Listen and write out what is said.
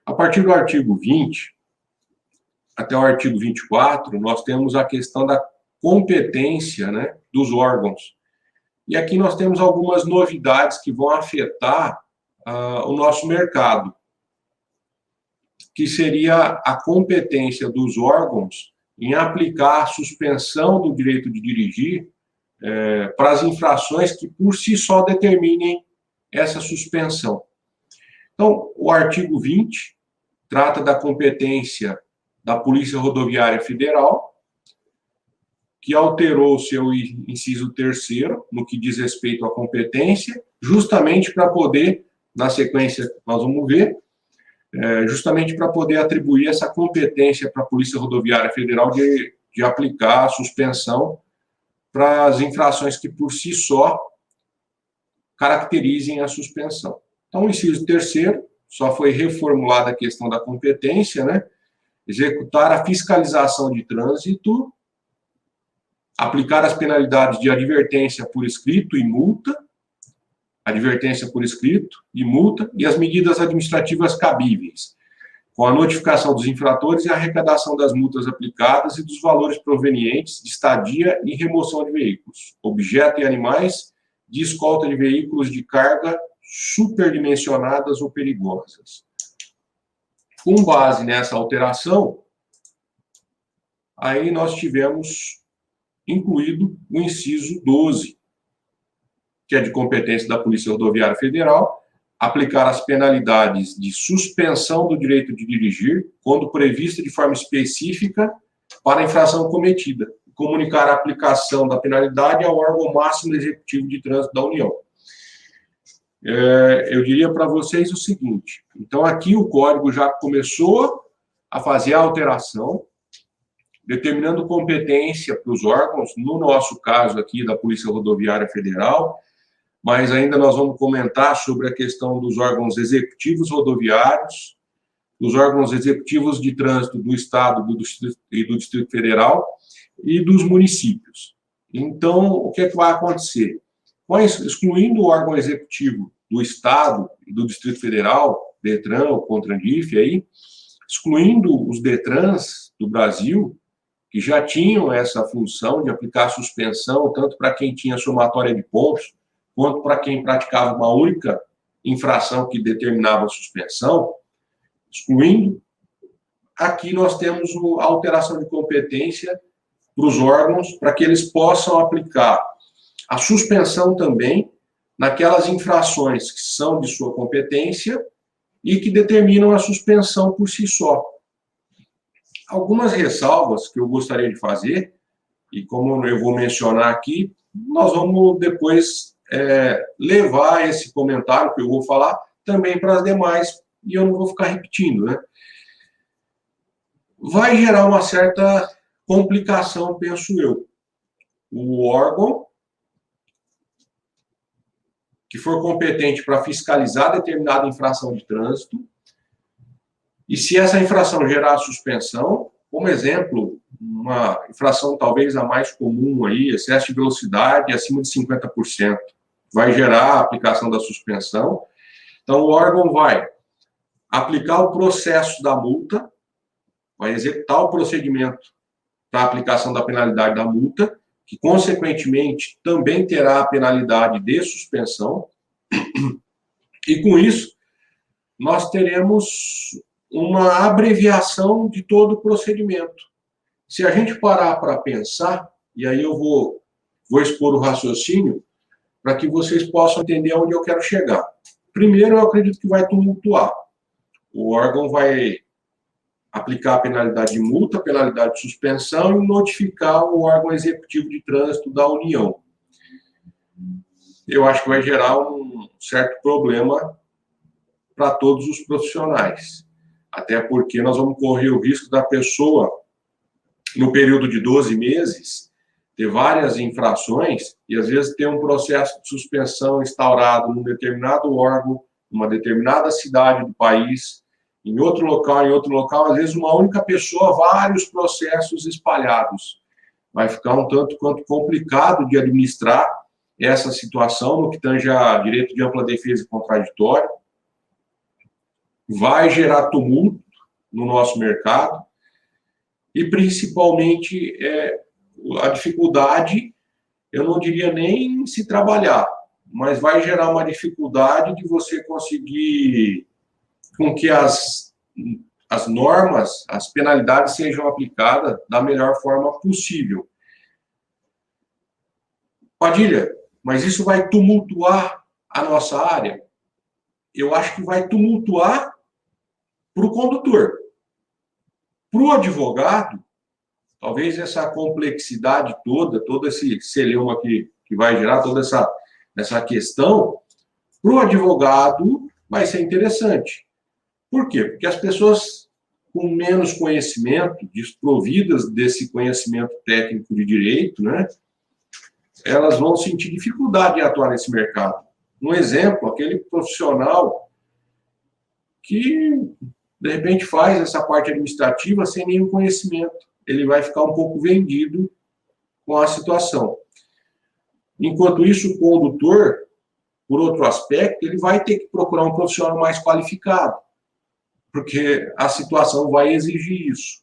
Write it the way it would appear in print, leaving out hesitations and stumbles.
A partir do artigo 20 até o artigo 24, nós temos a questão da competência, né, dos órgãos. E aqui nós temos algumas novidades que vão afetar o nosso mercado, que seria a competência dos órgãos em aplicar a suspensão do direito de dirigir para as infrações que por si só determinem essa suspensão. Então, o artigo 20 trata da competência da Polícia Rodoviária Federal, que alterou o seu inciso 3º, no que diz respeito à competência, justamente para poder, na sequência, nós vamos ver, justamente para poder atribuir essa competência para a Polícia Rodoviária Federal de aplicar a suspensão para as infrações que, por si só, caracterizem a suspensão. Então, o inciso 3º, só foi reformulada a questão da competência, né? Executar a fiscalização de trânsito, aplicar as penalidades de advertência por escrito e multa, e as medidas administrativas cabíveis, com a notificação dos infratores e a arrecadação das multas aplicadas e dos valores provenientes de estadia e remoção de veículos, objeto e animais de escolta de veículos de carga superdimensionadas ou perigosas. Com base nessa alteração, aí nós tivemos incluído o inciso 12, que é de competência da Polícia Rodoviária Federal, aplicar as penalidades de suspensão do direito de dirigir, quando prevista de forma específica para a infração cometida, e comunicar a aplicação da penalidade ao órgão máximo executivo de trânsito da União. Eu diria para vocês o seguinte, então aqui o código já começou a fazer a alteração, determinando competência para os órgãos, no nosso caso aqui da Polícia Rodoviária Federal, mas ainda nós vamos comentar sobre a questão dos órgãos executivos rodoviários, dos órgãos executivos de trânsito do Estado e do Distrito Federal e dos municípios. Então, o que é que vai acontecer? Excluindo o órgão executivo do Estado e do Distrito Federal, DETRAN ou CONTRANDIF, aí, excluindo os DETRANs do Brasil, que já tinham essa função de aplicar suspensão, tanto para quem tinha somatória de pontos, quanto para quem praticava uma única infração que determinava a suspensão, excluindo, aqui nós temos a alteração de competência para os órgãos, para que eles possam aplicar a suspensão também naquelas infrações que são de sua competência e que determinam a suspensão por si só. Algumas ressalvas que eu gostaria de fazer, e como eu vou mencionar aqui, nós vamos depois levar esse comentário que eu vou falar também para as demais, e eu não vou ficar repetindo, né? Vai gerar uma certa complicação, penso eu. O órgão que for competente para fiscalizar determinada infração de trânsito, e se essa infração gerar suspensão, como exemplo, uma infração talvez a mais comum aí, excesso de velocidade acima de 50%, vai gerar a aplicação da suspensão. Então, o órgão vai aplicar o processo da multa, vai executar o procedimento para a aplicação da penalidade da multa, que, consequentemente, também terá a penalidade de suspensão, e, com isso, nós teremos uma abreviação de todo o procedimento. Se a gente parar para pensar, e aí eu vou expor o raciocínio, para que vocês possam entender onde eu quero chegar. Primeiro, eu acredito que vai tumultuar. O órgão vai aplicar a penalidade de multa, a penalidade de suspensão e notificar o órgão executivo de trânsito da União. Eu acho que vai gerar um certo problema para todos os profissionais. Até porque nós vamos correr o risco da pessoa, no período de 12 meses, ter várias infrações e, às vezes, ter um processo de suspensão instaurado num determinado órgão, numa determinada cidade do país, em outro local, às vezes uma única pessoa, vários processos espalhados. Vai ficar um tanto quanto complicado de administrar essa situação no que tange a direito de ampla defesa e contraditório. vai gerar tumulto no nosso mercado e, principalmente, a dificuldade, eu não diria nem se trabalhar, mas vai gerar uma dificuldade de você conseguir com que as normas, as penalidades sejam aplicadas da melhor forma possível. Padilha, mas isso vai tumultuar a nossa área? Eu acho que vai tumultuar para o condutor. Para o advogado, talvez essa complexidade toda, todo esse celeuma que vai gerar, toda essa questão, para o advogado vai ser interessante. Por quê? Porque as pessoas com menos conhecimento, desprovidas desse conhecimento técnico de direito, né, elas vão sentir dificuldade em atuar nesse mercado. Um exemplo, aquele profissional que, de repente, faz essa parte administrativa sem nenhum conhecimento. Ele vai ficar um pouco vendido com a situação. Enquanto isso, o condutor, por outro aspecto, ele vai ter que procurar um profissional mais qualificado, porque a situação vai exigir isso.